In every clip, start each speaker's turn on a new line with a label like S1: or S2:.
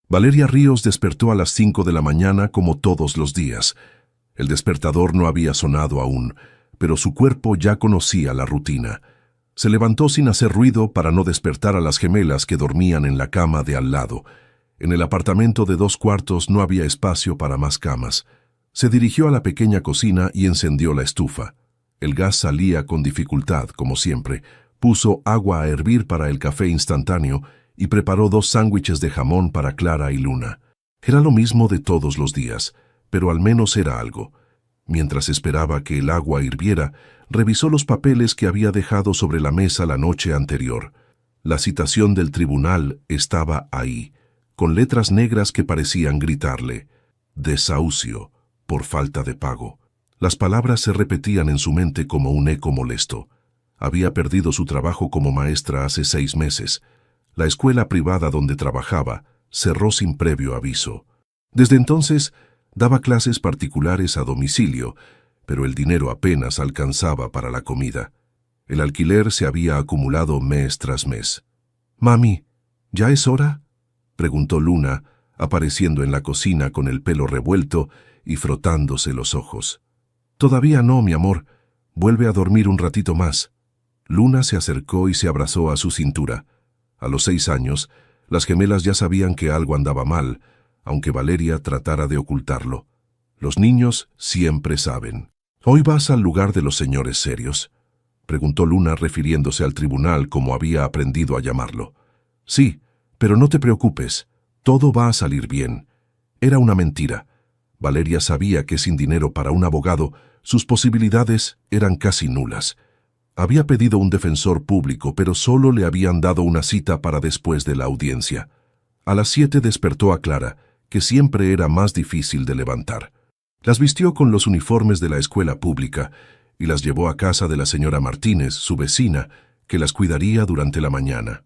S1: Valeria Ríos despertó a las 5 de la mañana como todos los días. El despertador no había sonado aún, pero su cuerpo ya conocía la rutina. Se levantó sin hacer ruido para no despertar a las gemelas que dormían en la cama de al lado. En el apartamento de 2 cuartos no había espacio para más camas. Se dirigió a la pequeña cocina y encendió la estufa. El gas salía con dificultad, como siempre. Puso agua a hervir para el café instantáneo y preparó 2 sándwiches de jamón para Clara y Luna. Era lo mismo de todos los días, pero al menos era algo. Mientras esperaba que el agua hirviera, revisó los papeles que había dejado sobre la mesa la noche anterior. La citación del tribunal estaba ahí, con letras negras que parecían gritarle: desahucio, por falta de pago. Las palabras se repetían en su mente como un eco molesto. Había perdido su trabajo como maestra hace 6 meses. La escuela privada donde trabajaba cerró sin previo aviso. Desde entonces, daba clases particulares a domicilio, pero el dinero apenas alcanzaba para la comida. El alquiler se había acumulado mes tras mes. «Mami, ¿ya es hora?», preguntó Luna, apareciendo en la cocina con el pelo revuelto y frotándose los ojos. «Todavía no, mi amor. Vuelve a dormir un ratito más». Luna se acercó y se abrazó a su cintura. A los 6 años, las gemelas ya sabían que algo andaba mal, aunque Valeria tratara de ocultarlo. Los niños siempre saben. «¿Hoy vas al lugar de los señores serios?», preguntó Luna refiriéndose al tribunal como había aprendido a llamarlo. «Sí, pero no te preocupes, todo va a salir bien». Era una mentira. Valeria sabía que sin dinero para un abogado, sus posibilidades eran casi nulas. Había pedido un defensor público, pero solo le habían dado una cita para después de la audiencia. A las 7 despertó a Clara, que siempre era más difícil de levantar. Las vistió con los uniformes de la escuela pública y las llevó a casa de la señora Martínez, su vecina, que las cuidaría durante la mañana.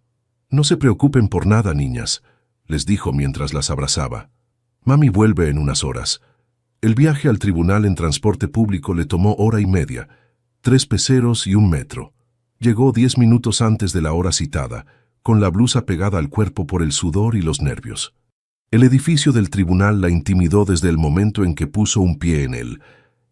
S1: «No se preocupen por nada, niñas», les dijo mientras las abrazaba. «Mami vuelve en unas horas». El viaje al tribunal en transporte público le tomó 1 hora y media, 3 peseros y 1 metro. Llegó 10 minutos antes de la hora citada, con la blusa pegada al cuerpo por el sudor y los nervios. El edificio del tribunal la intimidó desde el momento en que puso un pie en él.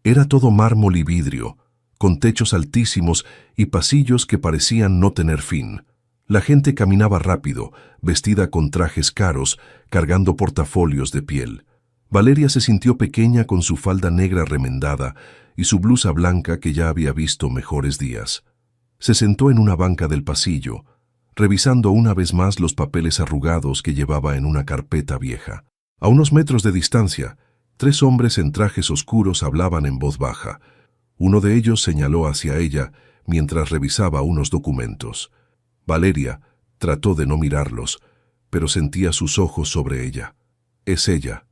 S1: Era todo mármol y vidrio, con techos altísimos y pasillos que parecían no tener fin. La gente caminaba rápido, vestida con trajes caros, cargando portafolios de piel. Valeria se sintió pequeña con su falda negra remendada y su blusa blanca que ya había visto mejores días. Se sentó en una banca del pasillo, revisando una vez más los papeles arrugados que llevaba en una carpeta vieja. A unos metros de distancia, 3 hombres en trajes oscuros hablaban en voz baja. Uno de ellos señaló hacia ella mientras revisaba unos documentos. Valeria trató de no mirarlos, pero sentía sus ojos sobre ella. «Es ella»,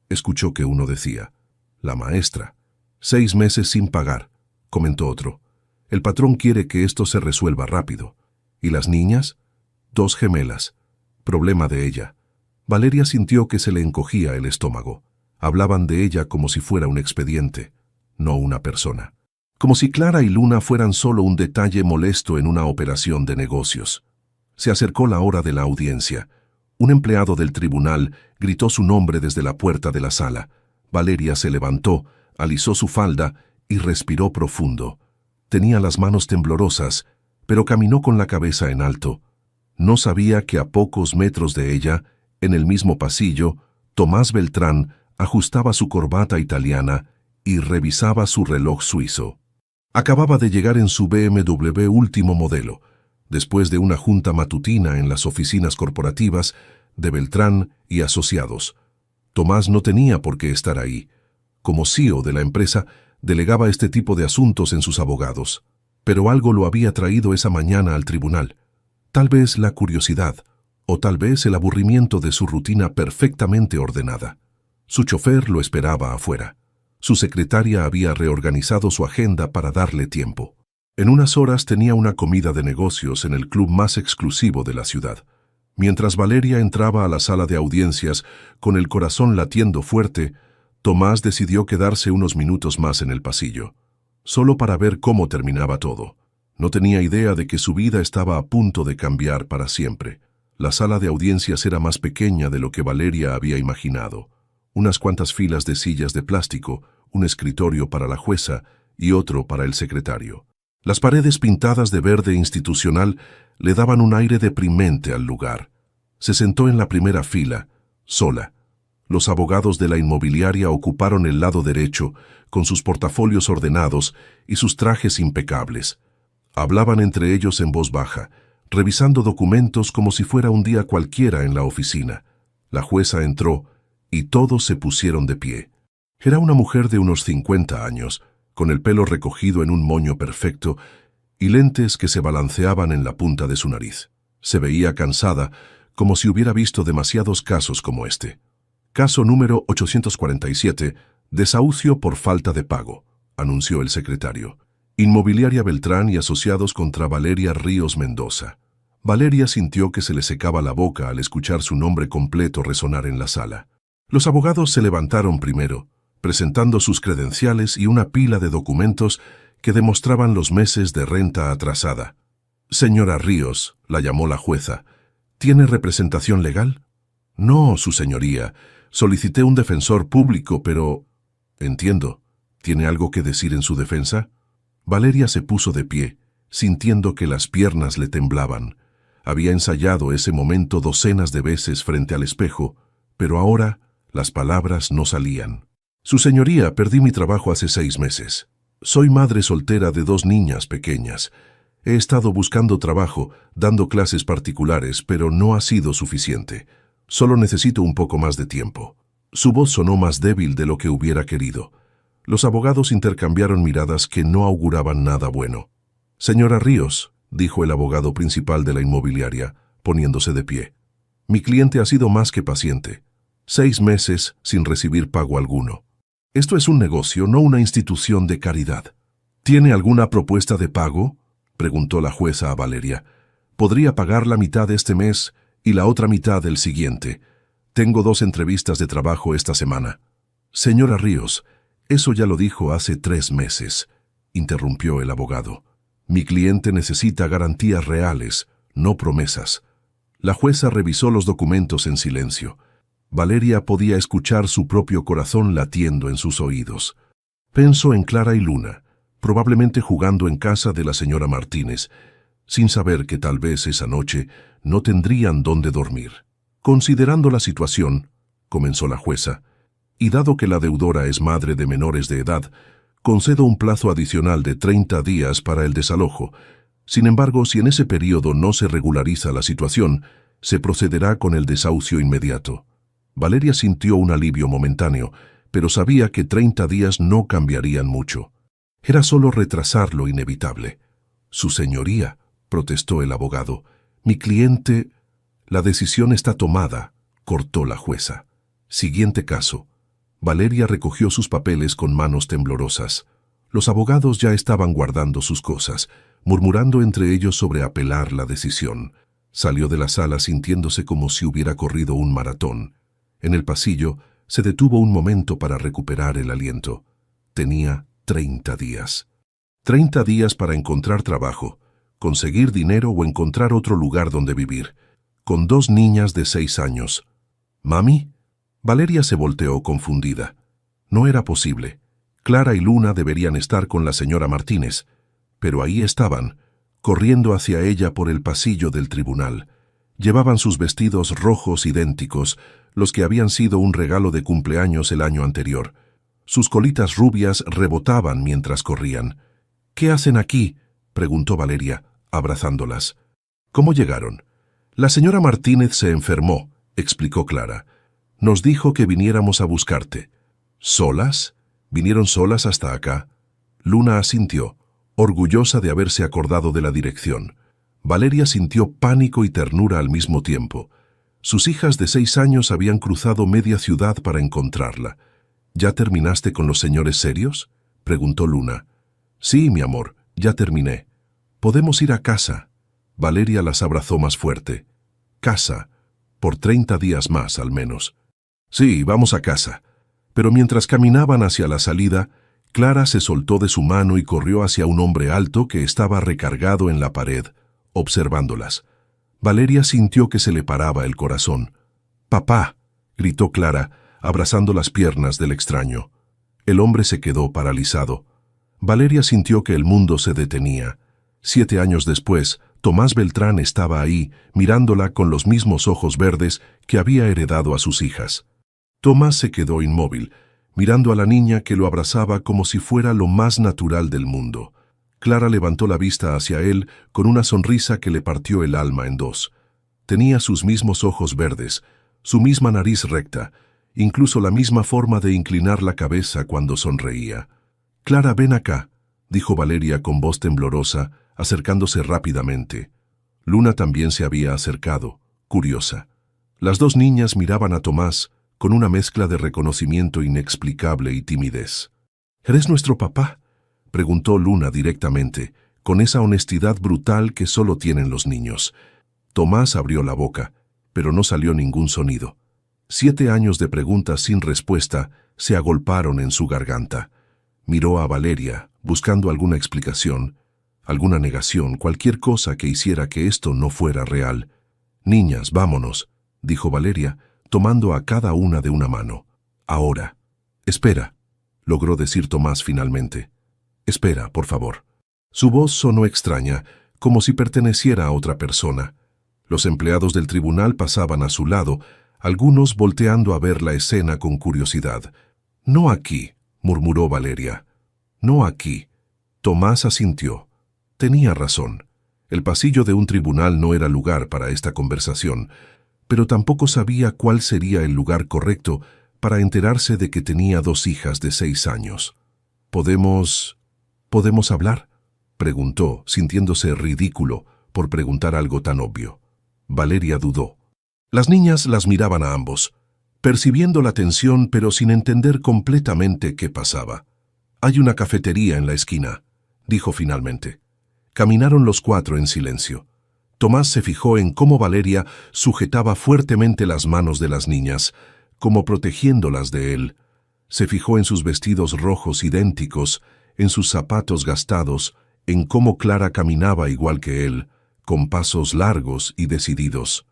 S1: escuchó que uno decía. «La maestra. 6 meses sin pagar», comentó otro. «El patrón quiere que esto se resuelva rápido». «¿Y las niñas?». «2 gemelas. Problema de ella». Valeria sintió que se le encogía el estómago. Hablaban de ella como si fuera un expediente, no una persona. Como si Clara y Luna fueran solo un detalle molesto en una operación de negocios. Se acercó la hora de la audiencia. Un empleado del tribunal gritó su nombre desde la puerta de la sala. Valeria se levantó, alisó su falda y respiró profundo. Tenía las manos temblorosas, pero caminó con la cabeza en alto. No sabía que a pocos metros de ella, en el mismo pasillo, Tomás Beltrán ajustaba su corbata italiana y revisaba su reloj suizo. Acababa de llegar en su BMW último modelo, después de una junta matutina en las oficinas corporativas de Beltrán y Asociados. Tomás no tenía por qué estar ahí. Como CEO de la empresa, delegaba este tipo de asuntos en sus abogados. Pero algo lo había traído esa mañana al tribunal. Tal vez la curiosidad, o tal vez el aburrimiento de su rutina perfectamente ordenada. Su chofer lo esperaba afuera. Su secretaria había reorganizado su agenda para darle tiempo. En unas horas tenía una comida de negocios en el club más exclusivo de la ciudad. Mientras Valeria entraba a la sala de audiencias con el corazón latiendo fuerte, Tomás decidió quedarse unos minutos más en el pasillo, solo para ver cómo terminaba todo. No tenía idea de que su vida estaba a punto de cambiar para siempre. La sala de audiencias era más pequeña de lo que Valeria había imaginado. Unas cuantas filas de sillas de plástico, un escritorio para la jueza y otro para el secretario. Las paredes pintadas de verde institucional le daban un aire deprimente al lugar. Se sentó en la primera fila, sola. Los abogados de la inmobiliaria ocuparon el lado derecho, con sus portafolios ordenados y sus trajes impecables. Hablaban entre ellos en voz baja, revisando documentos como si fuera un día cualquiera en la oficina. La jueza entró y todos se pusieron de pie. Era una mujer de unos 50 años, con el pelo recogido en un moño perfecto y lentes que se balanceaban en la punta de su nariz. Se veía cansada, como si hubiera visto demasiados casos como este. Caso número 847, desahucio por falta de pago, anunció el secretario. Inmobiliaria Beltrán y Asociados contra Valeria Ríos Mendoza. Valeria sintió que se le secaba la boca al escuchar su nombre completo resonar en la sala. Los abogados se levantaron primero, presentando sus credenciales y una pila de documentos que demostraban los meses de renta atrasada. Señora Ríos, la llamó la jueza, ¿tiene representación legal? No, su señoría. Solicité un defensor público, pero... Entiendo. ¿Tiene algo que decir en su defensa? Valeria se puso de pie, sintiendo que las piernas le temblaban. Había ensayado ese momento docenas de veces frente al espejo, pero ahora las palabras no salían. Su señoría, perdí mi trabajo hace 6 meses. Soy madre soltera de 2 niñas pequeñas. He estado buscando trabajo, dando clases particulares, pero no ha sido suficiente. Solo necesito un poco más de tiempo. Su voz sonó más débil de lo que hubiera querido. Los abogados intercambiaron miradas que no auguraban nada bueno. Señora Ríos, dijo el abogado principal de la inmobiliaria, poniéndose de pie. Mi cliente ha sido más que paciente. 6 meses sin recibir pago alguno. Esto es un negocio, no una institución de caridad. ¿Tiene alguna propuesta de pago?, preguntó la jueza a Valeria. Podría pagar la mitad de este mes y la otra mitad del siguiente. Tengo 2 entrevistas de trabajo esta semana. Señora Ríos, eso ya lo dijo hace 3 meses, interrumpió el abogado. Mi cliente necesita garantías reales, no promesas. La jueza revisó los documentos en silencio. Valeria podía escuchar su propio corazón latiendo en sus oídos. Pensó en Clara y Luna, probablemente jugando en casa de la señora Martínez, sin saber que tal vez esa noche no tendrían dónde dormir. Considerando la situación, comenzó la jueza, y dado que la deudora es madre de menores de edad, concedo un plazo adicional de 30 días para el desalojo. Sin embargo, si en ese periodo no se regulariza la situación, se procederá con el desahucio inmediato. Valeria sintió un alivio momentáneo, pero sabía que 30 días no cambiarían mucho. Era solo retrasar lo inevitable. Su señoría, protestó el abogado, mi cliente... La decisión está tomada, cortó la jueza. Siguiente caso. Valeria recogió sus papeles con manos temblorosas. Los abogados ya estaban guardando sus cosas, murmurando entre ellos sobre apelar la decisión. Salió de la sala sintiéndose como si hubiera corrido un maratón. En el pasillo, se detuvo un momento para recuperar el aliento. Tenía 30 días. 30 días para encontrar trabajo, conseguir dinero o encontrar otro lugar donde vivir. Con 2 niñas de 6 años. ¿Mami? Valeria se volteó confundida. No era posible. Clara y Luna deberían estar con la señora Martínez, pero ahí estaban, corriendo hacia ella por el pasillo del tribunal. Llevaban sus vestidos rojos idénticos, los que habían sido un regalo de cumpleaños el año anterior. Sus colitas rubias rebotaban mientras corrían. ¿Qué hacen aquí?, preguntó Valeria, abrazándolas. ¿Cómo llegaron? La señora Martínez se enfermó, explicó Clara. Nos dijo que viniéramos a buscarte. ¿Solas? ¿Vinieron solas hasta acá? Luna asintió, orgullosa de haberse acordado de la dirección. Valeria sintió pánico y ternura al mismo tiempo. Sus hijas de 6 años habían cruzado media ciudad para encontrarla. ¿Ya terminaste con los señores serios?, preguntó Luna. Sí, mi amor, ya terminé. ¿Podemos ir a casa? Valeria las abrazó más fuerte. Casa, por 30 días más al menos. Sí, vamos a casa. Pero mientras caminaban hacia la salida, Clara se soltó de su mano y corrió hacia un hombre alto que estaba recargado en la pared, observándolas. Valeria sintió que se le paraba el corazón. «¡Papá!», gritó Clara, abrazando las piernas del extraño. El hombre se quedó paralizado. Valeria sintió que el mundo se detenía. 7 años después, Tomás Beltrán estaba ahí, mirándola con los mismos ojos verdes que había heredado a sus hijas. Tomás se quedó inmóvil, mirando a la niña que lo abrazaba como si fuera lo más natural del mundo. Clara levantó la vista hacia él con una sonrisa que le partió el alma en dos. Tenía sus mismos ojos verdes, su misma nariz recta, incluso la misma forma de inclinar la cabeza cuando sonreía. «Clara, ven acá», dijo Valeria con voz temblorosa, acercándose rápidamente. Luna también se había acercado, curiosa. Las dos niñas miraban a Tomás con una mezcla de reconocimiento inexplicable y timidez. «¿Eres nuestro papá?», preguntó Luna directamente, con esa honestidad brutal que solo tienen los niños. Tomás abrió la boca, pero no salió ningún sonido. 7 años de preguntas sin respuesta se agolparon en su garganta. Miró a Valeria, buscando alguna explicación, alguna negación, cualquier cosa que hiciera que esto no fuera real. «Niñas, vámonos», dijo Valeria, tomando a cada una de una mano. «Ahora». «Espera», logró decir Tomás finalmente. «Espera, por favor». Su voz sonó extraña, como si perteneciera a otra persona. Los empleados del tribunal pasaban a su lado, algunos volteando a ver la escena con curiosidad. «No aquí», murmuró Valeria. «No aquí». Tomás asintió. Tenía razón. El pasillo de un tribunal no era lugar para esta conversación, pero tampoco sabía cuál sería el lugar correcto para enterarse de que tenía 2 hijas de 6 años. ¿Podemos hablar?», preguntó, sintiéndose ridículo por preguntar algo tan obvio. Valeria dudó. Las niñas las miraban a ambos, percibiendo la tensión pero sin entender completamente qué pasaba. «Hay una cafetería en la esquina», dijo finalmente. Caminaron los 4 en silencio. Tomás se fijó en cómo Valeria sujetaba fuertemente las manos de las niñas, como protegiéndolas de él. Se fijó en sus vestidos rojos idénticos, en sus zapatos gastados, en cómo Clara caminaba igual que él, con pasos largos y decididos.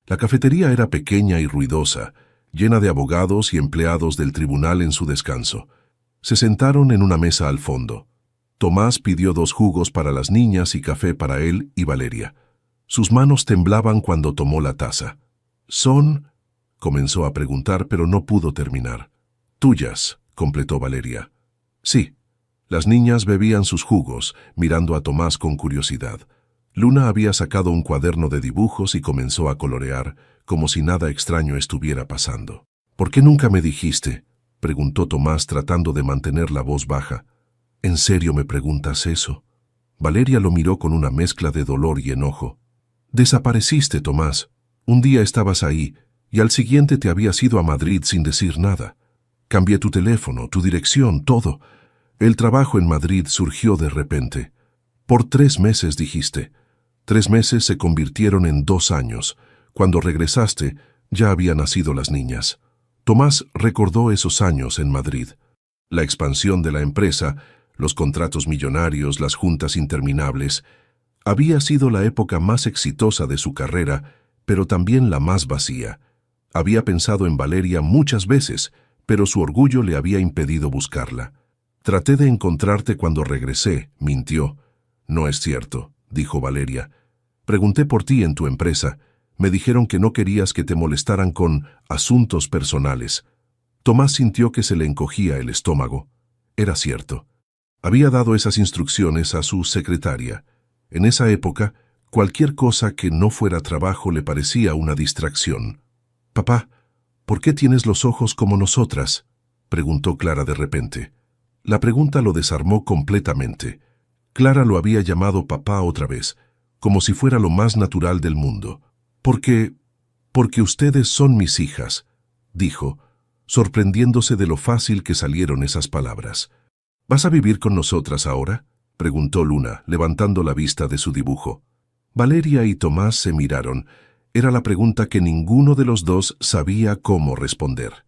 S1: La cafetería era pequeña y ruidosa, llena de abogados y empleados del tribunal en su descanso. Se sentaron en una mesa al fondo. Tomás pidió 2 jugos para las niñas y café para él y Valeria. Sus manos temblaban cuando tomó la taza. «¿Son?», comenzó a preguntar, pero no pudo terminar. «Tuyas», completó Valeria. «Sí». Las niñas bebían sus jugos, mirando a Tomás con curiosidad. Luna había sacado un cuaderno de dibujos y comenzó a colorear, como si nada extraño estuviera pasando. «¿Por qué nunca me dijiste?», preguntó Tomás tratando de mantener la voz baja. «¿En serio me preguntas eso?». Valeria lo miró con una mezcla de dolor y enojo. «Desapareciste, Tomás. Un día estabas ahí, y al siguiente te habías ido a Madrid sin decir nada. Cambié tu teléfono, tu dirección, todo. El trabajo en Madrid surgió de repente. Por 3 meses, dijiste. 3 meses se convirtieron en 2 años. Cuando regresaste, ya habían nacido las niñas». Tomás recordó esos años en Madrid. La expansión de la empresa, los contratos millonarios, las juntas interminables. Había sido la época más exitosa de su carrera, pero también la más vacía. Había pensado en Valeria muchas veces, pero su orgullo le había impedido buscarla. «Traté de encontrarte cuando regresé», mintió. «No es cierto», dijo Valeria. «Pregunté por ti en tu empresa. Me dijeron que no querías que te molestaran con asuntos personales». Tomás sintió que se le encogía el estómago. Era cierto. Había dado esas instrucciones a su secretaria. En esa época, cualquier cosa que no fuera trabajo le parecía una distracción. «Papá, ¿por qué tienes los ojos como nosotras?», preguntó Clara de repente. La pregunta lo desarmó completamente. Clara lo había llamado papá otra vez, como si fuera lo más natural del mundo. Porque ustedes son mis hijas», dijo, sorprendiéndose de lo fácil que salieron esas palabras. «¿Vas a vivir con nosotras ahora?», preguntó Luna, levantando la vista de su dibujo. Valeria y Tomás se miraron. Era la pregunta que ninguno de los dos sabía cómo responder.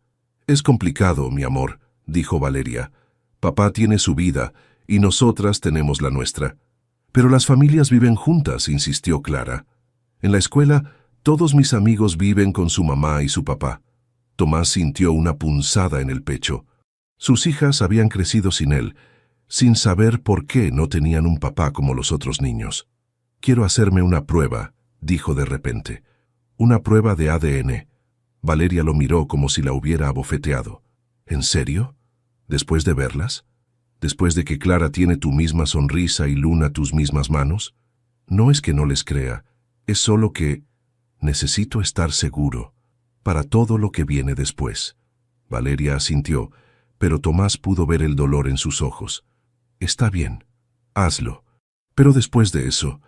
S1: «Es complicado, mi amor», dijo Valeria. «Papá tiene su vida y nosotras tenemos la nuestra». «Pero las familias viven juntas», insistió Clara. En la escuela, todos mis amigos viven con su mamá y su papá. Tomás sintió una punzada en el pecho. Sus hijas habían crecido sin él, sin saber por qué no tenían un papá como los otros niños. «Quiero hacerme una prueba», dijo de repente. «Una prueba de ADN». Valeria lo miró como si la hubiera abofeteado. «¿En serio? ¿Después de verlas? ¿Después de que Clara tiene tu misma sonrisa y Luna tus mismas manos? No es que no les crea, es solo que necesito estar seguro para todo lo que viene después». Valeria asintió, pero Tomás pudo ver el dolor en sus ojos. «Está bien, hazlo. Pero después de eso,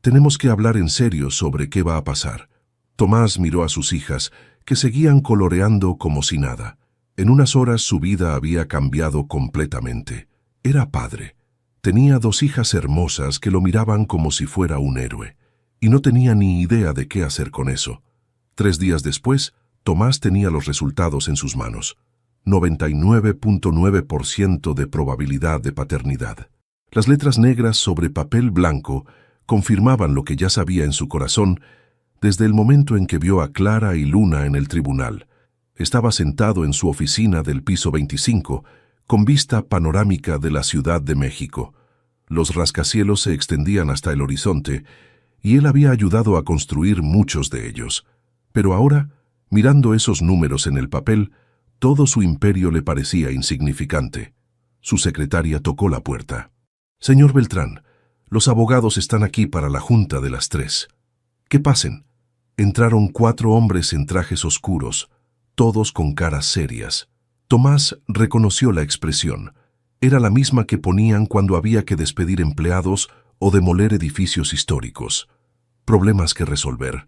S1: tenemos que hablar en serio sobre qué va a pasar». Tomás miró a sus hijas, que seguían coloreando como si nada. En unas horas su vida había cambiado completamente. Era padre. Tenía 2 hijas hermosas que lo miraban como si fuera un héroe, y no tenía ni idea de qué hacer con eso. 3 días después, Tomás tenía los resultados en sus manos. 99.9% de probabilidad de paternidad. Las letras negras sobre papel blanco confirmaban lo que ya sabía en su corazón desde el momento en que vio a Clara y Luna en el tribunal. Estaba sentado en su oficina del piso 25, con vista panorámica de la Ciudad de México. Los rascacielos se extendían hasta el horizonte, y él había ayudado a construir muchos de ellos. Pero ahora, mirando esos números en el papel, todo su imperio le parecía insignificante. Su secretaria tocó la puerta. «Señor Beltrán, los abogados están aquí para la junta de las 3. «Que pasen». Entraron 4 hombres en trajes oscuros, todos con caras serias. Tomás reconoció la expresión. Era la misma que ponían cuando había que despedir empleados o demoler edificios históricos. Problemas que resolver.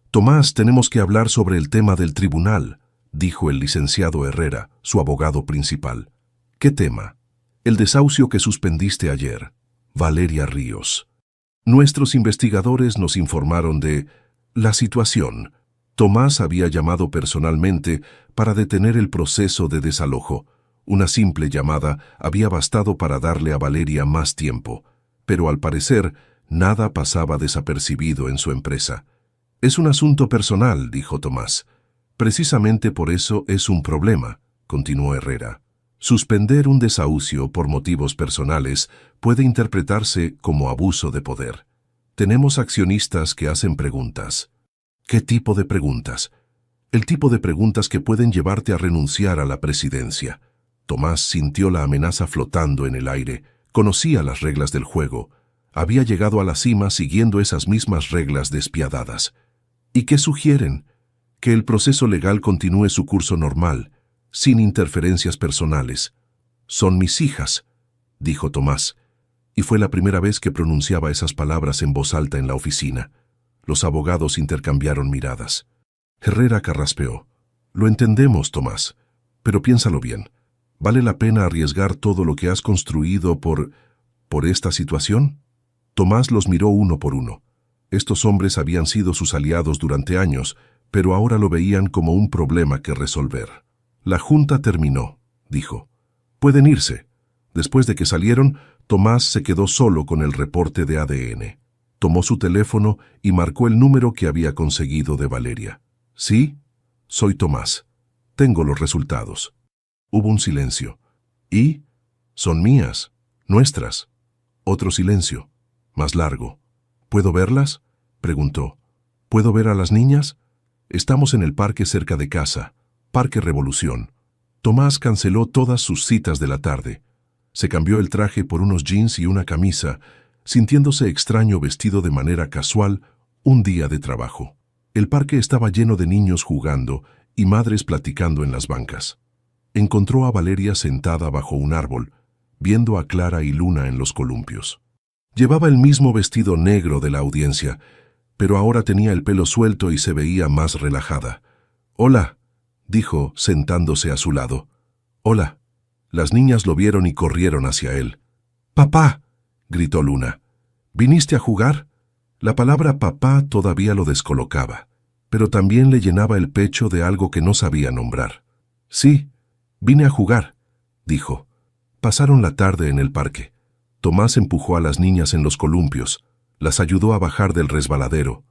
S1: «Tomás, tenemos que hablar sobre el tema del tribunal», dijo el licenciado Herrera, su abogado principal. «¿Qué tema?» «El desahucio que suspendiste ayer». Valeria Ríos. «Nuestros investigadores nos informaron de la situación». Tomás había llamado personalmente para detener el proceso de desalojo. Una simple llamada había bastado para darle a Valeria más tiempo, pero al parecer nada pasaba desapercibido en su empresa. «Es un asunto personal», dijo Tomás. «Precisamente por eso es un problema», continuó Herrera. «Suspender un desahucio por motivos personales puede interpretarse como abuso de poder. Tenemos accionistas que hacen preguntas». «¿Qué tipo de preguntas?» «El tipo de preguntas que pueden llevarte a renunciar a la presidencia». Tomás sintió la amenaza flotando en el aire. Conocía las reglas del juego. Había llegado a la cima siguiendo esas mismas reglas despiadadas. «¿Y qué sugieren?» «Que el proceso legal continúe su curso normal, sin interferencias personales». «Son mis hijas», dijo Tomás, y fue la primera vez que pronunciaba esas palabras en voz alta en la oficina. Los abogados intercambiaron miradas. Herrera carraspeó. «Lo entendemos, Tomás, pero piénsalo bien. ¿Vale la pena arriesgar todo lo que has construido por esta situación?» Tomás los miró uno por uno. Estos hombres habían sido sus aliados durante años, pero ahora lo veían como un problema que resolver. «La junta terminó», dijo. «Pueden irse». Después de que salieron, Tomás se quedó solo con el reporte de ADN. Tomó su teléfono y marcó el número que había conseguido de Valeria. «Sí, soy Tomás. Tengo los resultados». Hubo un silencio. «¿Y? Son mías, nuestras». Otro silencio, más largo. «¿Puedo verlas?», preguntó. «¿Puedo ver a las niñas?» «Estamos en el parque cerca de casa, Parque Revolución». Tomás canceló todas sus citas de la tarde. Se cambió el traje por unos jeans y una camisa, sintiéndose extraño vestido de manera casual un día de trabajo. El parque estaba lleno de niños jugando y madres platicando en las bancas. Encontró a Valeria sentada bajo un árbol, viendo a Clara y Luna en los columpios. Llevaba el mismo vestido negro de la audiencia, pero ahora tenía el pelo suelto y se veía más relajada. «Hola», dijo, sentándose a su lado. «Hola». Las niñas lo vieron y corrieron hacia él. «¡Papá!», gritó Luna. «¿Viniste a jugar?». La palabra papá todavía lo descolocaba, pero también le llenaba el pecho de algo que no sabía nombrar. «Sí, vine a jugar», dijo. Pasaron la tarde en el parque. Tomás empujó a las niñas en los columpios, las ayudó a bajar del resbaladero.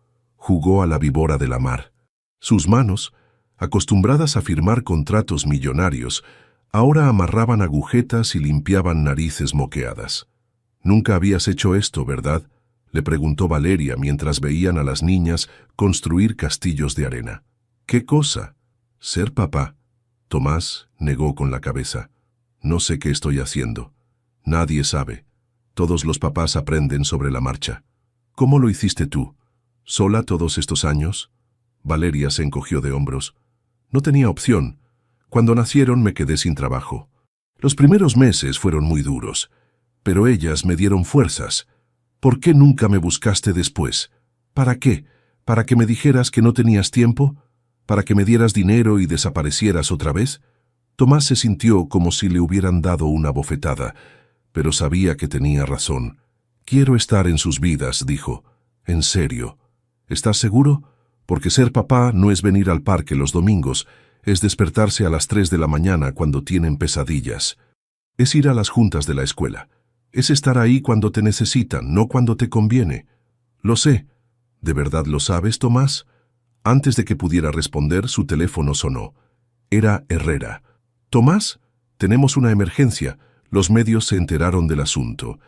S1: jugó a la víbora de la mar. Sus manos, acostumbradas a firmar contratos millonarios, ahora amarraban agujetas y limpiaban narices moqueadas. «Nunca habías hecho esto, ¿verdad?», le preguntó Valeria mientras veían a las niñas construir castillos de arena. «¿Qué cosa?». «Ser papá». Tomás negó con la cabeza. «No sé qué estoy haciendo. Nadie sabe. Todos los papás aprenden sobre la marcha». «¿Cómo lo hiciste tú? ¿Sola todos estos años?». Valeria se encogió de hombros. «No tenía opción. Cuando nacieron me quedé sin trabajo. Los primeros meses fueron muy duros, pero ellas me dieron fuerzas. ¿Por qué nunca me buscaste después? ¿Para qué? ¿Para que me dijeras que no tenías tiempo? ¿Para que me dieras dinero y desaparecieras otra vez?». Tomás se sintió como si le hubieran dado una bofetada, pero sabía que tenía razón. «Quiero estar en sus vidas», dijo. «En serio. ¿Estás seguro? Porque ser papá no es venir al parque los domingos, es despertarse a las 3 de la mañana cuando tienen pesadillas. Es ir a las juntas de la escuela. Es estar ahí cuando te necesitan, no cuando te conviene». «Lo sé». «¿De verdad lo sabes, Tomás?». Antes de que pudiera responder, su teléfono sonó. Era Herrera. «Tomás, tenemos una emergencia. Los medios se enteraron del asunto.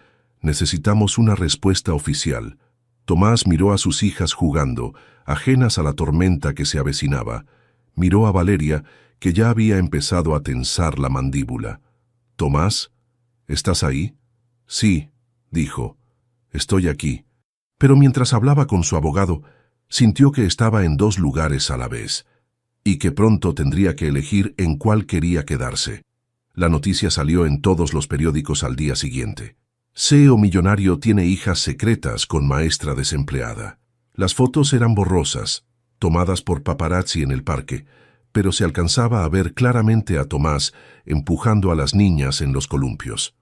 S1: Necesitamos una respuesta oficial». Tomás miró a sus hijas jugando, ajenas a la tormenta que se avecinaba. Miró a Valeria, que ya había empezado a tensar la mandíbula. «Tomás, ¿estás ahí?». «Sí», dijo. «Estoy aquí». Pero mientras hablaba con su abogado, sintió que estaba en dos lugares a la vez, y que pronto tendría que elegir en cuál quería quedarse. La noticia salió en todos los periódicos al día siguiente. CEO millonario tiene hijas secretas con maestra desempleada. Las fotos eran borrosas, tomadas por paparazzi en el parque, pero se alcanzaba a ver claramente a Tomás empujando a las niñas en los columpios.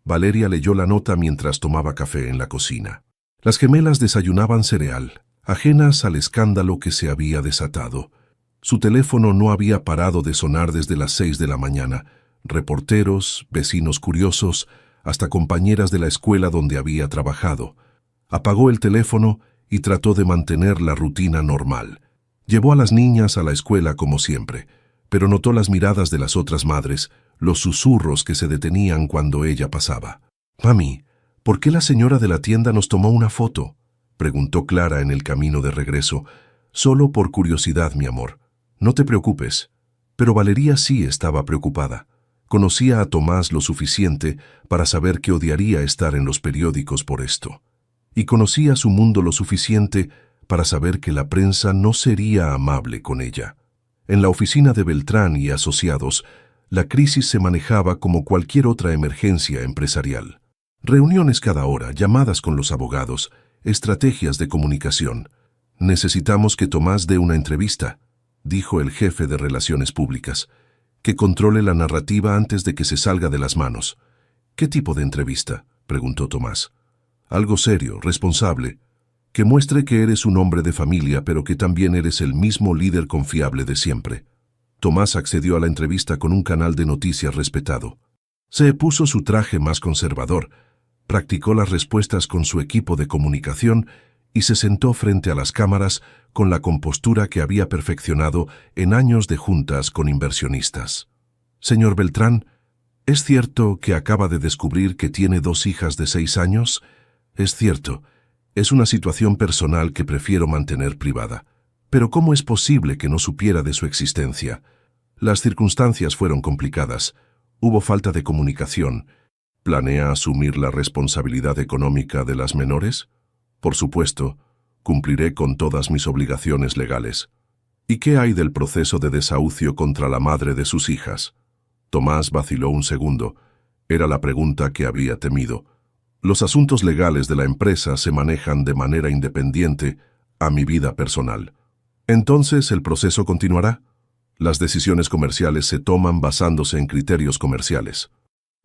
S1: Valeria leyó la nota mientras tomaba café en la cocina. Las gemelas desayunaban cereal, ajenas al escándalo que se había desatado. Su teléfono no había parado de sonar desde las 6 de la mañana. Reporteros, vecinos curiosos, hasta compañeras de la escuela donde había trabajado. Apagó el teléfono y trató de mantener la rutina normal. Llevó a las niñas a la escuela como siempre, pero notó las miradas de las otras madres, los susurros que se detenían cuando ella pasaba. «Mami, ¿por qué la señora de la tienda nos tomó una foto?», preguntó Clara en el camino de regreso. «Solo por curiosidad, mi amor. No te preocupes». Pero Valeria sí estaba preocupada. Conocía a Tomás lo suficiente para saber que odiaría estar en los periódicos por esto. Y conocía su mundo lo suficiente para saber que la prensa no sería amable con ella. En la oficina de Beltrán y Asociados, la crisis se manejaba como cualquier otra emergencia empresarial. Reuniones cada hora, llamadas con los abogados, estrategias de comunicación. «Necesitamos que Tomás dé una entrevista», dijo el jefe de Relaciones Públicas. «Que controle la narrativa antes de que se salga de las manos». «¿Qué tipo de entrevista?», preguntó Tomás. «Algo serio, responsable. Que muestre que eres un hombre de familia, pero que también eres el mismo líder confiable de siempre». Tomás accedió a la entrevista con un canal de noticias respetado. Se puso su traje más conservador, practicó las respuestas con su equipo de comunicación y se sentó frente a las cámaras con la compostura que había perfeccionado en años de juntas con inversionistas. «Señor Beltrán, ¿es cierto que acaba de descubrir que tiene 2 hijas de 6 años? Es cierto. Es una situación personal que prefiero mantener privada. Pero ¿cómo es posible que no supiera de su existencia? Las circunstancias fueron complicadas. Hubo falta de comunicación. ¿Planea asumir la responsabilidad económica de las menores? Por supuesto, cumpliré con todas mis obligaciones legales». «¿Y qué hay del proceso de desahucio contra la madre de sus hijas?». Tomás vaciló un segundo. Era la pregunta que había temido. «Los asuntos legales de la empresa se manejan de manera independiente a mi vida personal». «Entonces, ¿el proceso continuará?». «Las decisiones comerciales se toman basándose en criterios comerciales».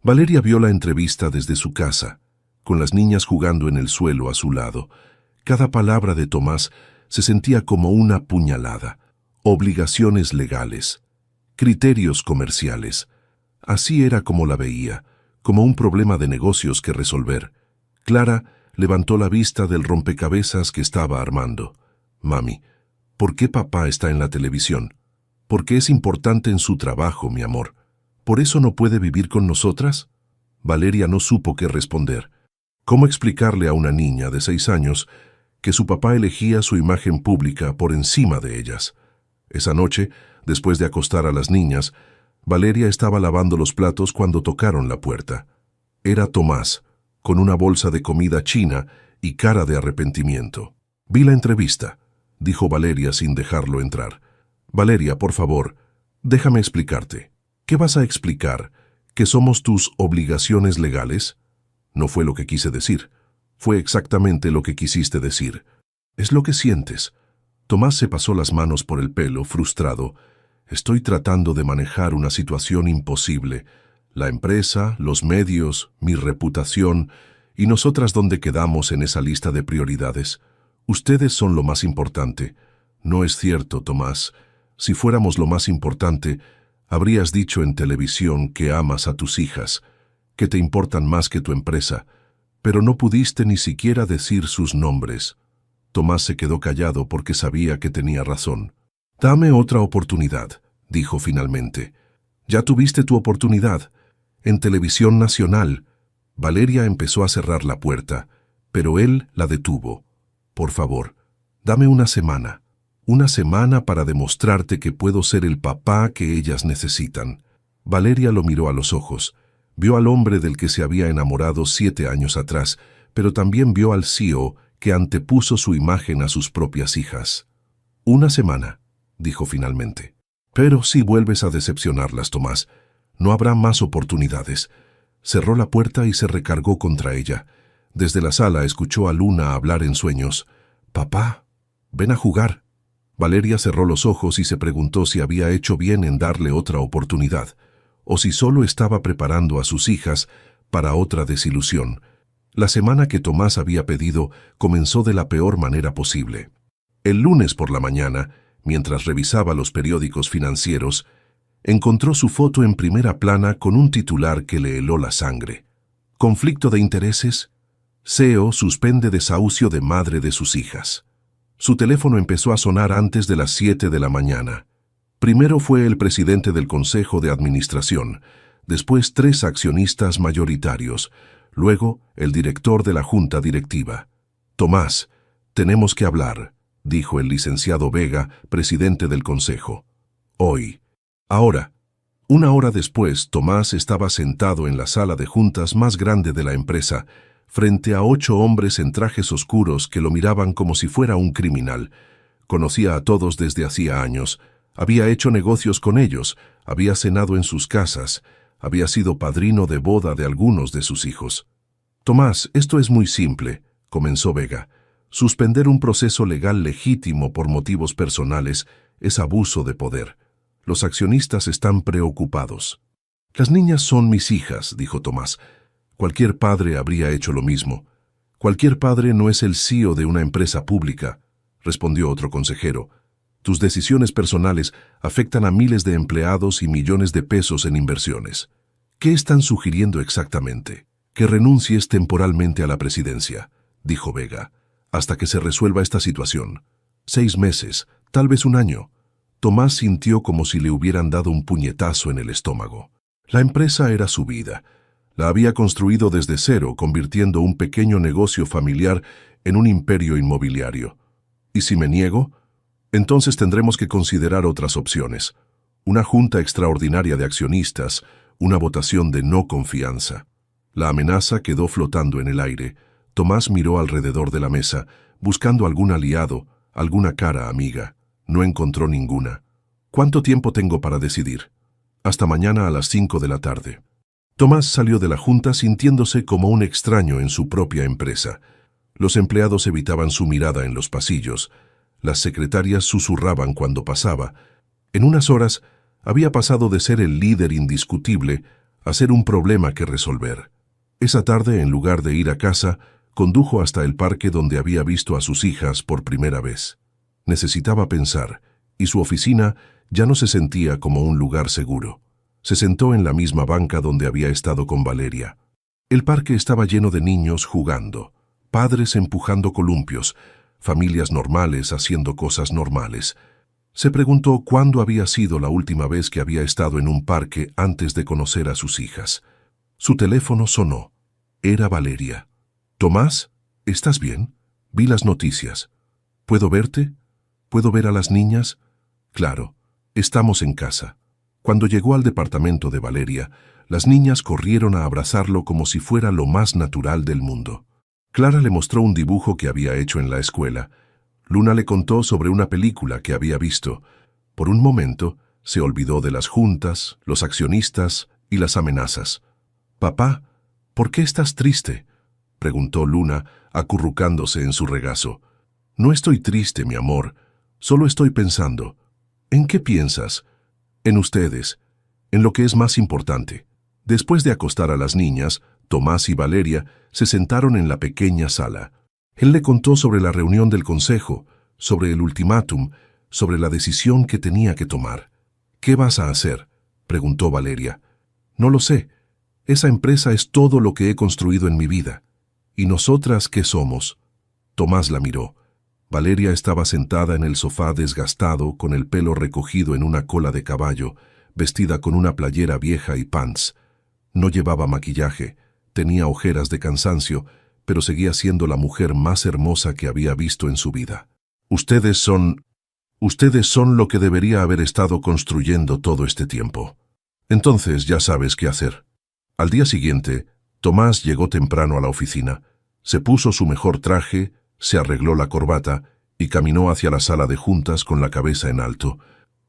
S1: Valeria vio la entrevista desde su casa, con las niñas jugando en el suelo a su lado. Cada palabra de Tomás se sentía como una puñalada. Obligaciones legales, criterios comerciales. Así era como la veía, como un problema de negocios que resolver. Clara levantó la vista del rompecabezas que estaba armando. Mami, ¿por qué papá está en la televisión? Porque es importante en su trabajo, mi amor. ¿Por eso no puede vivir con nosotras? Valeria no supo qué responder. ¿Cómo explicarle a una niña de 6 años que su papá elegía su imagen pública por encima de ellas? Esa noche, después de acostar a las niñas, Valeria estaba lavando los platos cuando tocaron la puerta. Era Tomás, con una bolsa de comida china y cara de arrepentimiento. «Vi la entrevista», dijo Valeria sin dejarlo entrar. «Valeria, por favor, déjame explicarte». «¿Qué vas a explicar? ¿Que somos tus obligaciones legales?» «No fue lo que quise decir. Fue exactamente lo que quisiste decir. Es lo que sientes». Tomás se pasó las manos por el pelo, frustrado. «Estoy tratando de manejar una situación imposible. La empresa, los medios, mi reputación, y nosotras dónde quedamos en esa lista de prioridades. Ustedes son lo más importante». «No es cierto, Tomás. Si fuéramos lo más importante, habrías dicho en televisión que amas a tus hijas, que te importan más que tu empresa, pero no pudiste ni siquiera decir sus nombres». Tomás se quedó callado porque sabía que tenía razón. «Dame otra oportunidad», dijo finalmente. «Ya tuviste tu oportunidad. En televisión nacional». Valeria empezó a cerrar la puerta, pero él la detuvo. «Por favor, dame una semana. Una semana para demostrarte que puedo ser el papá que ellas necesitan». Valeria lo miró a los ojos. Vio al hombre del que se había enamorado 7 años atrás, pero también vio al CEO que antepuso su imagen a sus propias hijas. «Una semana», dijo finalmente. «Pero si vuelves a decepcionarlas, Tomás, no habrá más oportunidades». Cerró la puerta y se recargó contra ella. Desde la sala escuchó a Luna hablar en sueños. «Papá, ven a jugar». Valeria cerró los ojos y se preguntó si había hecho bien en darle otra oportunidad, o si solo estaba preparando a sus hijas para otra desilusión. La semana que Tomás había pedido comenzó de la peor manera posible. El lunes por la mañana, mientras revisaba los periódicos financieros, encontró su foto en primera plana con un titular que le heló la sangre. «Conflicto de intereses. CEO suspende desahucio de madre de sus hijas». Su teléfono empezó a sonar antes de las 7 de la mañana. Primero fue el presidente del Consejo de Administración, después 3 accionistas mayoritarios, luego el director de la Junta Directiva. «Tomás, tenemos que hablar», dijo el licenciado Vega, presidente del Consejo. «Hoy. Ahora». 1 hora después, Tomás estaba sentado en la sala de juntas más grande de la empresa, frente a 8 hombres en trajes oscuros que lo miraban como si fuera un criminal. Conocía a todos desde hacía años, había hecho negocios con ellos, había cenado en sus casas, había sido padrino de boda de algunos de sus hijos. «Tomás, esto es muy simple», comenzó Vega. «Suspender un proceso legal legítimo por motivos personales es abuso de poder. Los accionistas están preocupados». «Las niñas son mis hijas», dijo Tomás. «Cualquier padre habría hecho lo mismo». «Cualquier padre no es el CEO de una empresa pública», respondió otro consejero. «Tus decisiones personales afectan a miles de empleados y millones de pesos en inversiones». «¿Qué están sugiriendo exactamente?» «Que renuncies temporalmente a la presidencia», dijo Vega, «hasta que se resuelva esta situación. 6 meses, tal vez 1 año». Tomás sintió como si le hubieran dado un puñetazo en el estómago. La empresa era su vida. La había construido desde cero, convirtiendo un pequeño negocio familiar en un imperio inmobiliario. ¿Y si me niego? Entonces tendremos que considerar otras opciones. Una junta extraordinaria de accionistas, una votación de no confianza. La amenaza quedó flotando en el aire. Tomás miró alrededor de la mesa, buscando algún aliado, alguna cara amiga. No encontró ninguna. «¿Cuánto tiempo tengo para decidir?» «Hasta mañana a las 5 de la tarde». Tomás salió de la junta sintiéndose como un extraño en su propia empresa. Los empleados evitaban su mirada en los pasillos. Las secretarias susurraban cuando pasaba. En unas horas había pasado de ser el líder indiscutible a ser un problema que resolver. Esa tarde, en lugar de ir a casa, condujo hasta el parque donde había visto a sus hijas por primera vez. Necesitaba pensar, y su oficina ya no se sentía como un lugar seguro. Se sentó en la misma banca donde había estado con Valeria. El parque estaba lleno de niños jugando, padres empujando columpios, familias normales haciendo cosas normales. Se preguntó cuándo había sido la última vez que había estado en un parque antes de conocer a sus hijas. Su teléfono sonó. Era Valeria. «Tomás, ¿estás bien? Vi las noticias. ¿Puedo verte? ¿Puedo ver a las niñas?» «Claro, estamos en casa». Cuando llegó al departamento de Valeria, las niñas corrieron a abrazarlo como si fuera lo más natural del mundo. Clara le mostró un dibujo que había hecho en la escuela. Luna le contó sobre una película que había visto. Por un momento, se olvidó de las juntas, los accionistas y las amenazas. «Papá, ¿por qué estás triste?», preguntó Luna, acurrucándose en su regazo. «No estoy triste, mi amor. Solo estoy pensando». «¿En qué piensas?» «En ustedes, en lo que es más importante». Después de acostar a las niñas, Tomás y Valeria se sentaron en la pequeña sala. Él le contó sobre la reunión del consejo, sobre el ultimátum, sobre la decisión que tenía que tomar. «¿Qué vas a hacer?», preguntó Valeria. «No lo sé. Esa empresa es todo lo que he construido en mi vida. ¿Y nosotras qué somos?». Tomás la miró. Valeria estaba sentada en el sofá desgastado, con el pelo recogido en una cola de caballo, vestida con una playera vieja y pants. No llevaba maquillaje, tenía ojeras de cansancio, pero seguía siendo la mujer más hermosa que había visto en su vida. Ustedes son lo que debería haber estado construyendo todo este tiempo. Entonces ya sabes qué hacer». Al día siguiente, Tomás llegó temprano a la oficina, se puso su mejor traje, se arregló la corbata y caminó hacia la sala de juntas con la cabeza en alto.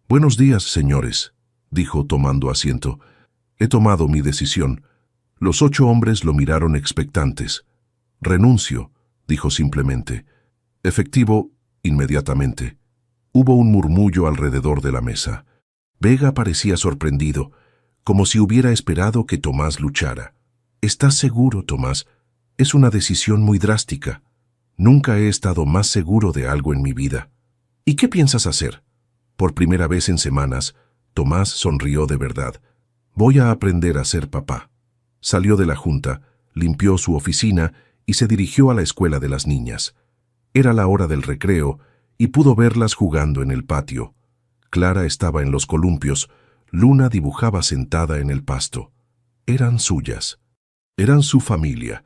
S1: «Buenos días, señores», dijo tomando asiento. «He tomado mi decisión». Los 8 hombres lo miraron expectantes. «Renuncio», dijo simplemente. «Efectivo inmediatamente». Hubo un murmullo alrededor de la mesa. Vega parecía sorprendido, como si hubiera esperado que Tomás luchara. «¿Estás seguro, Tomás? Es una decisión muy drástica». «Nunca he estado más seguro de algo en mi vida». «¿Y qué piensas hacer?». Por primera vez en semanas, Tomás sonrió de verdad. «Voy a aprender a ser papá». Salió de la junta, limpió su oficina y se dirigió a la escuela de las niñas. Era la hora del recreo y pudo verlas jugando en el patio. Clara estaba en los columpios, Luna dibujaba sentada en el pasto. Eran suyas. Eran su familia.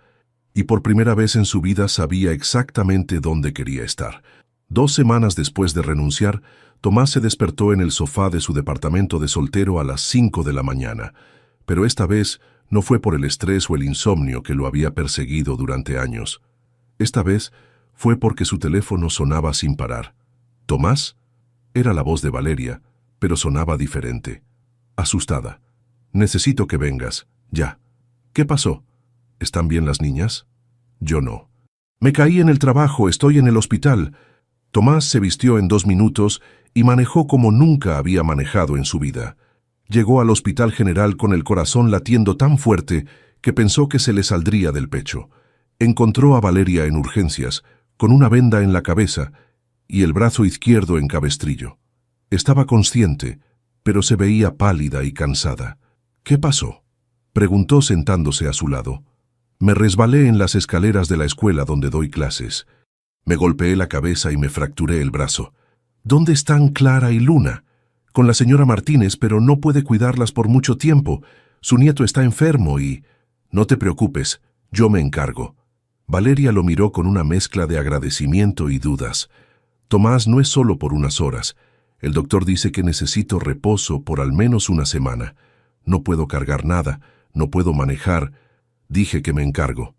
S1: Y por primera vez en su vida sabía exactamente dónde quería estar. 2 semanas después de renunciar, Tomás se despertó en el sofá de su departamento de soltero a las 5 de la mañana. Pero esta vez no fue por el estrés o el insomnio que lo había perseguido durante años. Esta vez fue porque su teléfono sonaba sin parar. «¿Tomás?». Era la voz de Valeria, pero sonaba diferente. Asustada. «Necesito que vengas, ya». «¿Qué pasó? ¿Están bien las niñas?». «Yo no». «Me caí en el trabajo, estoy en el hospital». Tomás se vistió en 2 minutos y manejó como nunca había manejado en su vida. Llegó al Hospital General con el corazón latiendo tan fuerte que pensó que se le saldría del pecho. Encontró a Valeria en urgencias, con una venda en la cabeza y el brazo izquierdo en cabestrillo. Estaba consciente, pero se veía pálida y cansada. «¿Qué pasó?», preguntó sentándose a su lado. «Me resbalé en las escaleras de la escuela donde doy clases. Me golpeé la cabeza y me fracturé el brazo». «¿Dónde están Clara y Luna?». «Con la señora Martínez, pero no puede cuidarlas por mucho tiempo. Su nieto está enfermo y...». «No te preocupes, yo me encargo». Valeria lo miró con una mezcla de agradecimiento y dudas. «Tomás, no es solo por unas horas. El doctor dice que necesito reposo por al menos una semana. No puedo cargar nada, no puedo manejar. Dije que me encargo».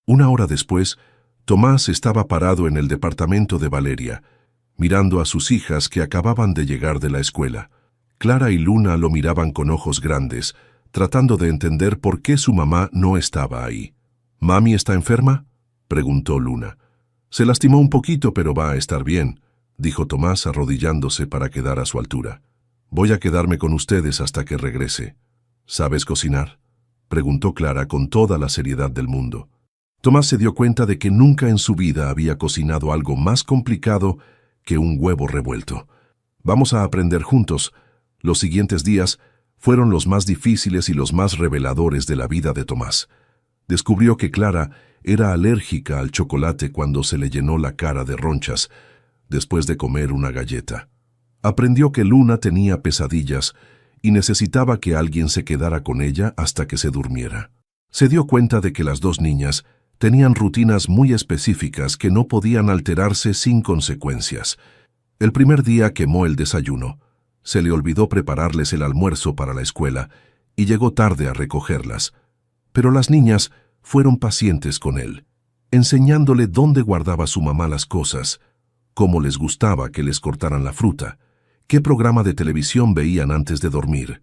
S1: 1 hora después, Tomás estaba parado en el departamento de Valeria, mirando a sus hijas que acababan de llegar de la escuela. Clara y Luna lo miraban con ojos grandes, tratando de entender por qué su mamá no estaba ahí. «¿Mami está enferma?», preguntó Luna. «Se lastimó un poquito, pero va a estar bien», dijo Tomás arrodillándose para quedar a su altura. «Voy a quedarme con ustedes hasta que regrese». «¿Sabes cocinar?», preguntó Clara con toda la seriedad del mundo. Tomás se dio cuenta de que nunca en su vida había cocinado algo más complicado que un huevo revuelto. «Vamos a aprender juntos». Los siguientes días fueron los más difíciles y los más reveladores de la vida de Tomás. Descubrió que Clara era alérgica al chocolate cuando se le llenó la cara de ronchas después de comer una galleta. Aprendió que Luna tenía pesadillas y necesitaba que alguien se quedara con ella hasta que se durmiera. Se dio cuenta de que las dos niñas tenían rutinas muy específicas que no podían alterarse sin consecuencias. El primer día quemó el desayuno. Se le olvidó prepararles el almuerzo para la escuela y llegó tarde a recogerlas. Pero las niñas fueron pacientes con él, enseñándole dónde guardaba su mamá las cosas, cómo les gustaba que les cortaran la fruta, qué programa de televisión veían antes de dormir.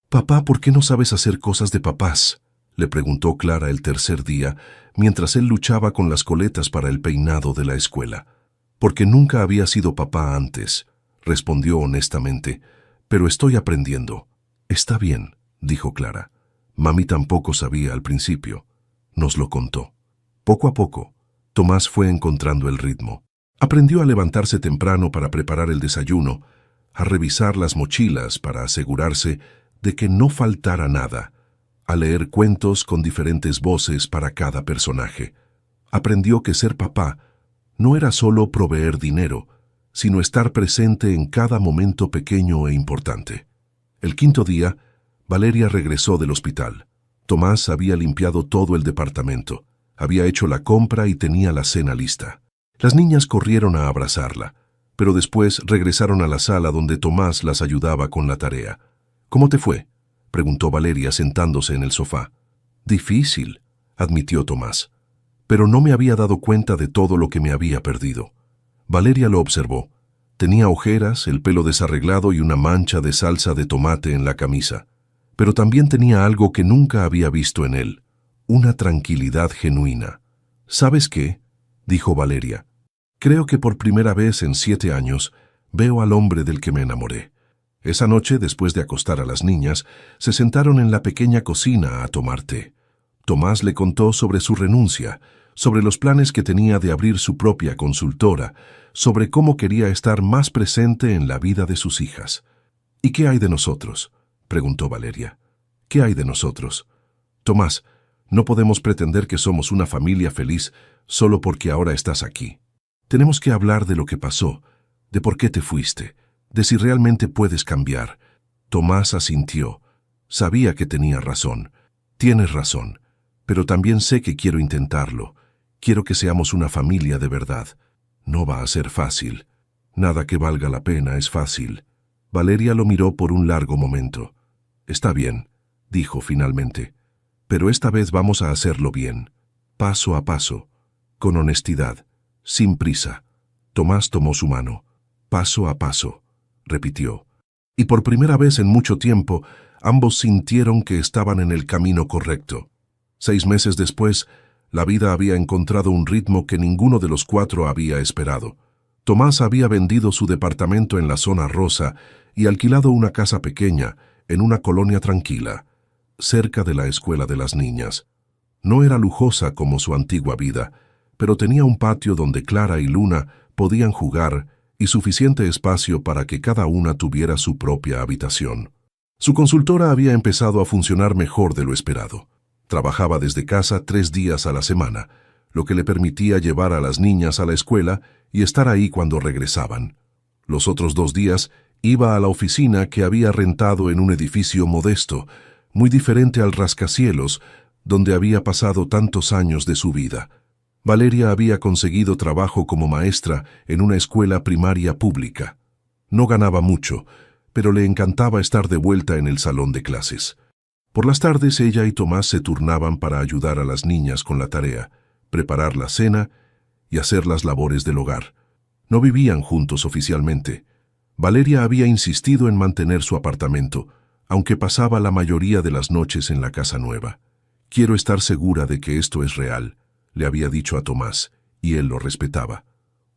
S1: «Papá, ¿por qué no sabes hacer cosas de papás?», le preguntó Clara el tercer día, mientras él luchaba con las coletas para el peinado de la escuela. «Porque nunca había sido papá antes», respondió honestamente, «pero estoy aprendiendo». «Está bien», dijo Clara. «Mami tampoco sabía al principio». Nos lo contó. Poco a poco, Tomás fue encontrando el ritmo. Aprendió a levantarse temprano para preparar el desayuno, a revisar las mochilas para asegurarse de que no faltara nada, a leer cuentos con diferentes voces para cada personaje. Aprendió que ser papá no era solo proveer dinero, sino estar presente en cada momento pequeño e importante. El quinto día, Valeria regresó del hospital. Tomás había limpiado todo el departamento, había hecho la compra y tenía la cena lista. Las niñas corrieron a abrazarla, pero después regresaron a la sala donde Tomás las ayudaba con la tarea. «¿Cómo te fue?», preguntó Valeria sentándose en el sofá. «Difícil», admitió Tomás, «pero no me había dado cuenta de todo lo que me había perdido». Valeria lo observó. Tenía ojeras, el pelo desarreglado y una mancha de salsa de tomate en la camisa. Pero también tenía algo que nunca había visto en él, una tranquilidad genuina. «¿Sabes qué?», dijo Valeria. «Creo que por primera vez en 7 años veo al hombre del que me enamoré». Esa noche, después de acostar a las niñas, se sentaron en la pequeña cocina a tomar té. Tomás le contó sobre su renuncia, sobre los planes que tenía de abrir su propia consultora, sobre cómo quería estar más presente en la vida de sus hijas. «¿Y qué hay de nosotros?», preguntó Valeria. «¿Qué hay de nosotros? Tomás, no podemos pretender que somos una familia feliz solo porque ahora estás aquí. Tenemos que hablar de lo que pasó, de por qué te fuiste, de si realmente puedes cambiar». Tomás asintió. Sabía que tenía razón. «Tienes razón, pero también sé que quiero intentarlo. Quiero que seamos una familia de verdad. No va a ser fácil. Nada que valga la pena es fácil». Valeria lo miró por un largo momento. «Está bien», dijo finalmente, «pero esta vez vamos a hacerlo bien, paso a paso, con honestidad, sin prisa». Tomás tomó su mano. «Paso a paso», repitió. Y por primera vez en mucho tiempo, ambos sintieron que estaban en el camino correcto. 6 meses después, la vida había encontrado un ritmo que ninguno de los 4 había esperado. Tomás había vendido su departamento en la zona rosa y alquilado una casa pequeña en una colonia tranquila, cerca de la escuela de las niñas. No era lujosa como su antigua vida, pero tenía un patio donde Clara y Luna podían jugar y suficiente espacio para que cada una tuviera su propia habitación. Su consultora había empezado a funcionar mejor de lo esperado. Trabajaba desde casa 3 días a la semana, lo que le permitía llevar a las niñas a la escuela y estar ahí cuando regresaban. Los otros 2 días iba a la oficina que había rentado en un edificio modesto, muy diferente al rascacielos, donde había pasado tantos años de su vida. Valeria había conseguido trabajo como maestra en una escuela primaria pública. No ganaba mucho, pero le encantaba estar de vuelta en el salón de clases. Por las tardes ella y Tomás se turnaban para ayudar a las niñas con la tarea, preparar la cena y hacer las labores del hogar. No vivían juntos oficialmente. Valeria había insistido en mantener su apartamento, aunque pasaba la mayoría de las noches en la casa nueva. «Quiero estar segura de que esto es real», le había dicho a Tomás, y él lo respetaba.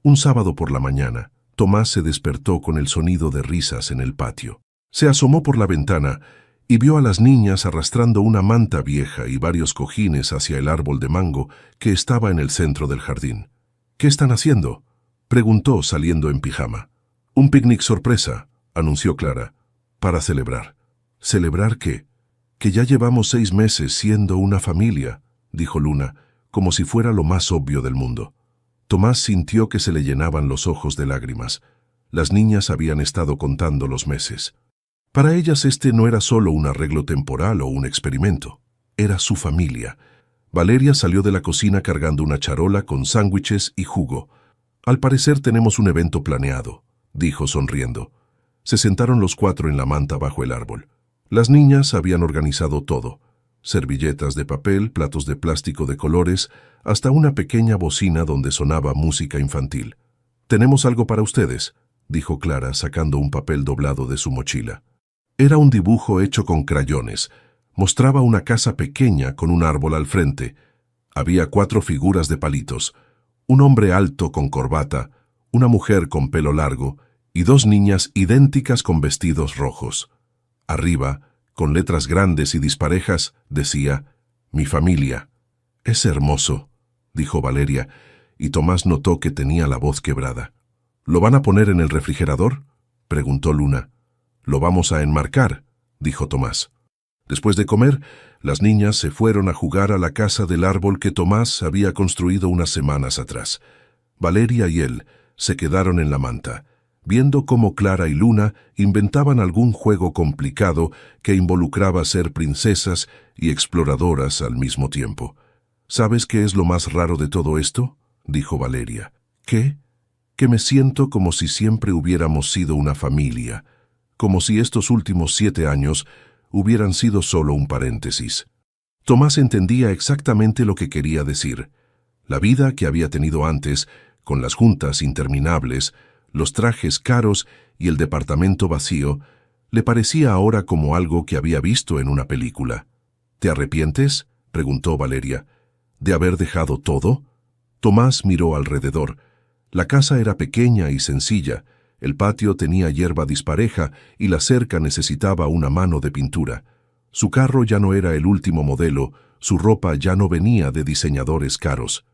S1: Un sábado por la mañana, Tomás se despertó con el sonido de risas en el patio. Se asomó por la ventana y vio a las niñas arrastrando una manta vieja y varios cojines hacia el árbol de mango que estaba en el centro del jardín. «¿Qué están haciendo?», preguntó saliendo en pijama. «Un picnic sorpresa», anunció Clara, «para celebrar». «¿Celebrar qué?». «Que ya llevamos 6 meses siendo una familia», dijo Luna, como si fuera lo más obvio del mundo. Tomás sintió que se le llenaban los ojos de lágrimas. Las niñas habían estado contando los meses. Para ellas este no era solo un arreglo temporal o un experimento. Era su familia. Valeria salió de la cocina cargando una charola con sándwiches y jugo. «Al parecer tenemos un evento planeado», dijo sonriendo. Se sentaron los cuatro en la manta bajo el árbol. Las niñas habían organizado todo. Servilletas de papel, platos de plástico de colores, hasta una pequeña bocina donde sonaba música infantil. «Tenemos algo para ustedes», dijo Clara sacando un papel doblado de su mochila. Era un dibujo hecho con crayones. Mostraba una casa pequeña con un árbol al frente. Había 4 figuras de palitos, un hombre alto con corbata, una mujer con pelo largo y 2 niñas idénticas con vestidos rojos. Arriba, con letras grandes y disparejas, decía, «Mi familia». «Es hermoso», dijo Valeria, y Tomás notó que tenía la voz quebrada. «¿Lo van a poner en el refrigerador?», preguntó Luna. «Lo vamos a enmarcar», dijo Tomás. Después de comer, las niñas se fueron a jugar a la casa del árbol que Tomás había construido unas semanas atrás. Valeria y él se quedaron en la manta, viendo cómo Clara y Luna inventaban algún juego complicado que involucraba ser princesas y exploradoras al mismo tiempo. «¿Sabes qué es lo más raro de todo esto?», dijo Valeria. «¿Qué? Que me siento como si siempre hubiéramos sido una familia, como si estos últimos 7 años hubieran sido solo un paréntesis». Tomás entendía exactamente lo que quería decir. La vida que había tenido antes, con las juntas interminables, los trajes caros y el departamento vacío, le parecía ahora como algo que había visto en una película. «¿Te arrepientes?», preguntó Valeria. «¿De haber dejado todo?». Tomás miró alrededor. La casa era pequeña y sencilla. El patio tenía hierba dispareja y la cerca necesitaba una mano de pintura. Su carro ya no era el último modelo, su ropa ya no venía de diseñadores caros.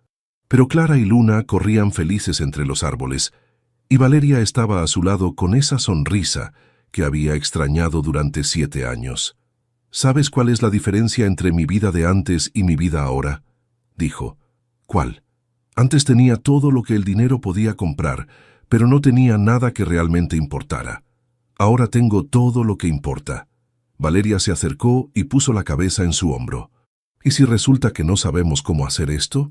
S1: Pero Clara y Luna corrían felices entre los árboles, y Valeria estaba a su lado con esa sonrisa que había extrañado durante 7 años. «¿Sabes cuál es la diferencia entre mi vida de antes y mi vida ahora?», dijo. «¿Cuál?». «Antes tenía todo lo que el dinero podía comprar, pero no tenía nada que realmente importara. Ahora tengo todo lo que importa». Valeria se acercó y puso la cabeza en su hombro. «¿Y si resulta que no sabemos cómo hacer esto?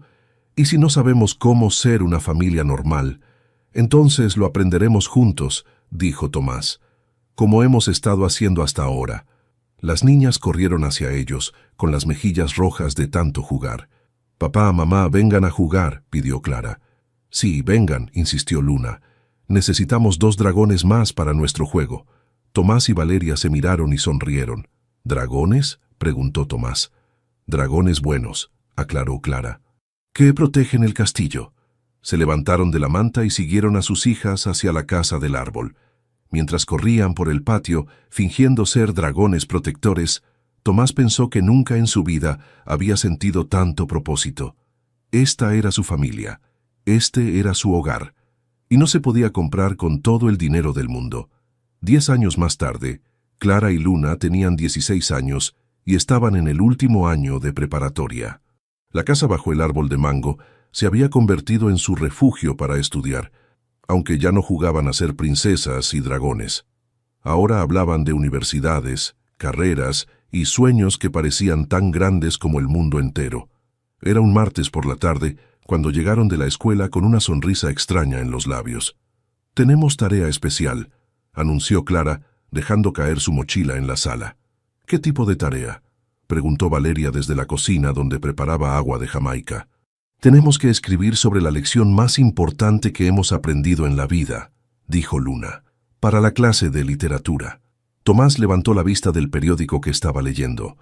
S1: ¿Y si no sabemos cómo ser una familia normal? Entonces lo aprenderemos juntos», dijo Tomás, «como hemos estado haciendo hasta ahora». Las niñas corrieron hacia ellos, con las mejillas rojas de tanto jugar. «Papá, mamá, vengan a jugar», pidió Clara. «Sí, vengan», insistió Luna. «Necesitamos 2 dragones más para nuestro juego». Tomás y Valeria se miraron y sonrieron. «¿Dragones?», preguntó Tomás. «Dragones buenos», aclaró Clara. «¿Qué protegen el castillo?». Se levantaron de la manta y siguieron a sus hijas hacia la casa del árbol. Mientras corrían por el patio, fingiendo ser dragones protectores, Tomás pensó que nunca en su vida había sentido tanto propósito. Esta era su familia, este era su hogar, y no se podía comprar con todo el dinero del mundo. 10 años más tarde, Clara y Luna tenían 16 años y estaban en el último año de preparatoria. La casa bajo el árbol de mango se había convertido en su refugio para estudiar, aunque ya no jugaban a ser princesas y dragones. Ahora hablaban de universidades, carreras y sueños que parecían tan grandes como el mundo entero. Era un martes por la tarde cuando llegaron de la escuela con una sonrisa extraña en los labios. «Tenemos tarea especial», anunció Clara, dejando caer su mochila en la sala. «¿Qué tipo de tarea?», preguntó Valeria desde la cocina donde preparaba agua de Jamaica. «Tenemos que escribir sobre la lección más importante que hemos aprendido en la vida», dijo Luna, «para la clase de literatura». Tomás levantó la vista del periódico que estaba leyendo.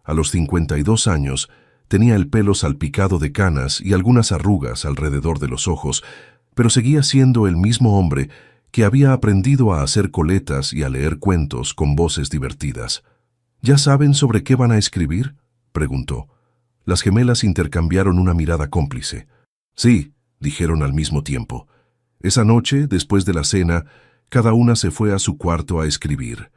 S1: A los 52 años, tenía el pelo salpicado de canas y algunas arrugas alrededor de los ojos, pero seguía siendo el mismo hombre que había aprendido a hacer coletas y a leer cuentos con voces divertidas. «¿Ya saben sobre qué van a escribir?», preguntó. Las gemelas intercambiaron una mirada cómplice. «Sí», dijeron al mismo tiempo. Esa noche, después de la cena, cada una se fue a su cuarto a escribir.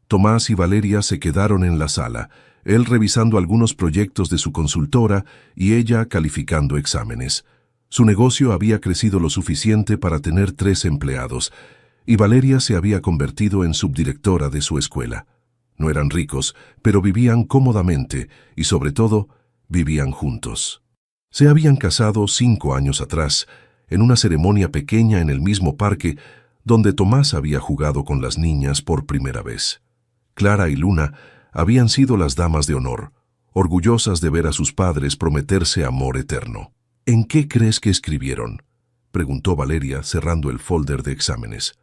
S1: Tomás y Valeria se quedaron en la sala, él revisando algunos proyectos de su consultora y ella calificando exámenes. Su negocio había crecido lo suficiente para tener 3 empleados, y Valeria se había convertido en subdirectora de su escuela. No eran ricos, pero vivían cómodamente y, sobre todo, vivían juntos. Se habían casado 5 años atrás, en una ceremonia pequeña en el mismo parque donde Tomás había jugado con las niñas por primera vez. Clara y Luna habían sido las damas de honor, orgullosas de ver a sus padres prometerse amor eterno. «¿En qué crees que escribieron?», preguntó Valeria cerrando el folder de exámenes.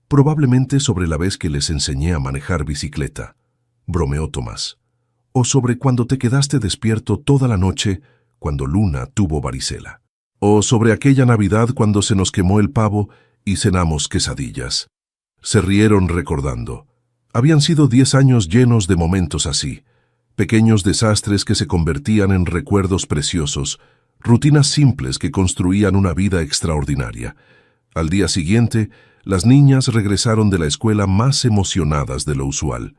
S1: «Probablemente sobre la vez que les enseñé a manejar bicicleta», bromeó Tomás. «O sobre cuando te quedaste despierto toda la noche cuando Luna tuvo varicela. O sobre aquella Navidad cuando se nos quemó el pavo y cenamos quesadillas». Se rieron recordando. Habían sido 10 años llenos de momentos así, pequeños desastres que se convertían en recuerdos preciosos, rutinas simples que construían una vida extraordinaria. Al día siguiente, las niñas regresaron de la escuela más emocionadas de lo usual.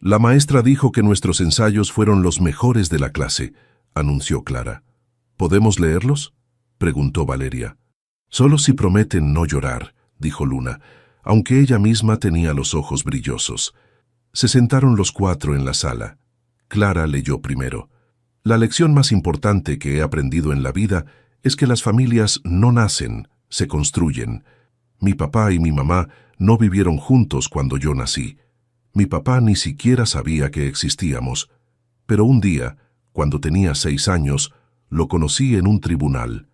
S1: «La maestra dijo que nuestros ensayos fueron los mejores de la clase», anunció Clara. «¿Podemos leerlos?», preguntó Valeria. «Solo si prometen no llorar», dijo Luna, aunque ella misma tenía los ojos brillosos. Se sentaron los 4 en la sala. Clara leyó primero. «La lección más importante que he aprendido en la vida es que las familias no nacen, se construyen. Mi papá y mi mamá no vivieron juntos cuando yo nací. Mi papá ni siquiera sabía que existíamos. Pero un día, cuando tenía 6 años, lo conocí en un tribunal.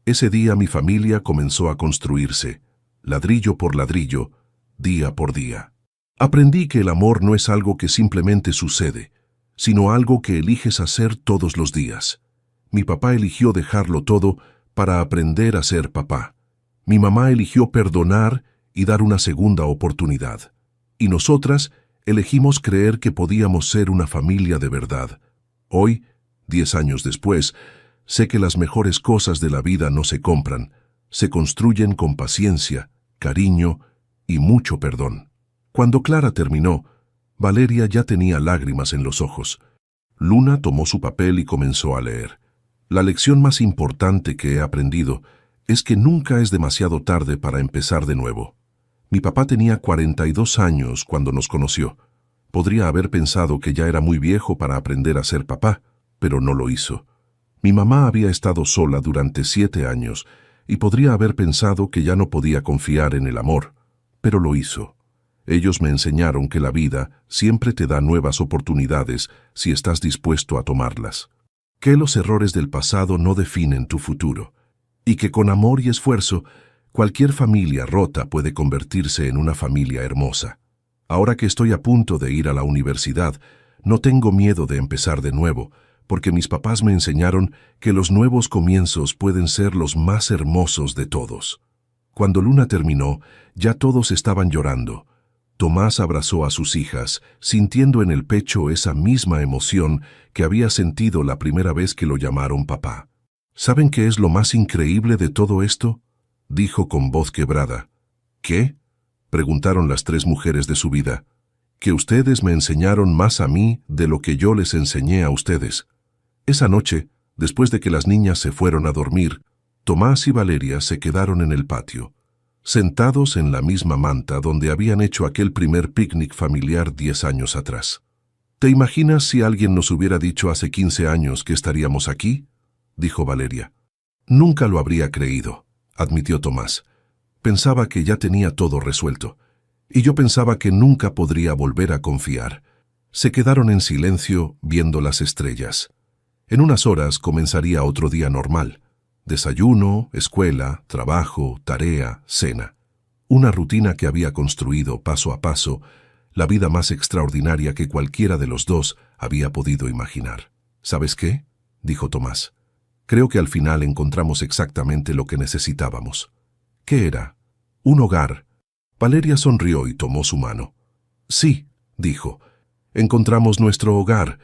S1: Ese día mi familia comenzó a construirse, ladrillo por ladrillo, día por día. Aprendí que el amor no es algo que simplemente sucede, sino algo que eliges hacer todos los días. Mi papá eligió dejarlo todo para aprender a ser papá. Mi mamá eligió perdonar y dar una segunda oportunidad. Y nosotras elegimos creer que podíamos ser una familia de verdad. Hoy, 10 años después, sé que las mejores cosas de la vida no se compran, se construyen con paciencia, cariño y mucho perdón». Cuando Clara terminó, Valeria ya tenía lágrimas en los ojos. Luna tomó su papel y comenzó a leer. «La lección más importante que he aprendido es que nunca es demasiado tarde para empezar de nuevo. Mi papá tenía 42 años cuando nos conoció. Podría haber pensado que ya era muy viejo para aprender a ser papá, pero no lo hizo. Mi mamá había estado sola durante 7 años y podría haber pensado que ya no podía confiar en el amor, pero lo hizo. Ellos me enseñaron que la vida siempre te da nuevas oportunidades si estás dispuesto a tomarlas. Que los errores del pasado no definen tu futuro. Y que con amor y esfuerzo, cualquier familia rota puede convertirse en una familia hermosa. Ahora que estoy a punto de ir a la universidad, no tengo miedo de empezar de nuevo, porque mis papás me enseñaron que los nuevos comienzos pueden ser los más hermosos de todos». Cuando Luna terminó, ya todos estaban llorando. Tomás abrazó a sus hijas, sintiendo en el pecho esa misma emoción que había sentido la primera vez que lo llamaron papá. «¿Saben qué es lo más increíble de todo esto?», dijo con voz quebrada. «¿Qué?», preguntaron las 3 mujeres de su vida. «Que ustedes me enseñaron más a mí de lo que yo les enseñé a ustedes». Esa noche, después de que las niñas se fueron a dormir, Tomás y Valeria se quedaron en el patio, sentados en la misma manta donde habían hecho aquel primer picnic familiar 10 años atrás. «¿Te imaginas si alguien nos hubiera dicho hace 15 años que estaríamos aquí?», dijo Valeria. «Nunca lo habría creído», admitió Tomás. «Pensaba que ya tenía todo resuelto, y yo pensaba que nunca podría volver a confiar». Se quedaron en silencio viendo las estrellas. En unas horas comenzaría otro día normal. Desayuno, escuela, trabajo, tarea, cena. Una rutina que había construido paso a paso, la vida más extraordinaria que cualquiera de los dos había podido imaginar. «¿Sabes qué?», dijo Tomás. «Creo que al final encontramos exactamente lo que necesitábamos». «¿Qué era?». «Un hogar». Valeria sonrió y tomó su mano. «Sí», dijo, «encontramos nuestro hogar».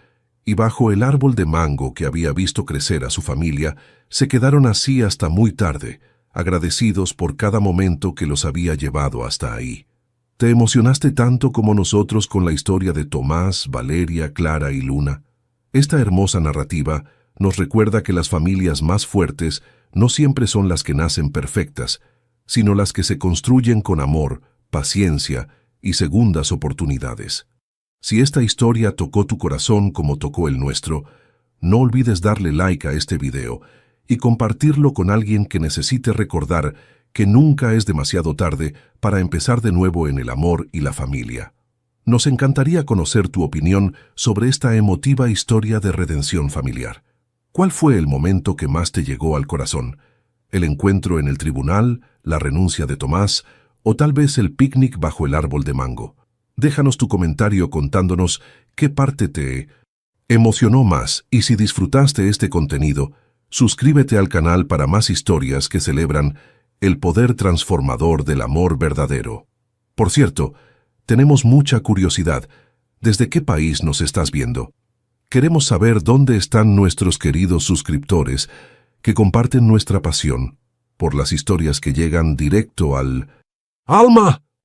S1: Y bajo el árbol de mango que había visto crecer a su familia, se quedaron así hasta muy tarde, agradecidos por cada momento que los había llevado hasta ahí. ¿Te emocionaste tanto como nosotros con la historia de Tomás, Valeria, Clara y Luna? Esta hermosa narrativa nos recuerda que las familias más fuertes no siempre son las que nacen perfectas, sino las que se construyen con amor, paciencia y segundas oportunidades. Si esta historia tocó tu corazón como tocó el nuestro, no olvides darle like a este video y compartirlo con alguien que necesite recordar que nunca es demasiado tarde para empezar de nuevo en el amor y la familia. Nos encantaría conocer tu opinión sobre esta emotiva historia de redención familiar. ¿Cuál fue el momento que más te llegó al corazón? ¿El encuentro en el tribunal, la renuncia de Tomás o tal vez el picnic bajo el árbol de mango? Déjanos tu comentario contándonos qué parte te emocionó más, y si disfrutaste este contenido, suscríbete al canal para más historias que celebran el poder transformador del amor verdadero. Por cierto, tenemos mucha curiosidad. ¿Desde qué país nos estás viendo? Queremos saber dónde están nuestros queridos suscriptores que comparten nuestra pasión por las historias que llegan directo al alma.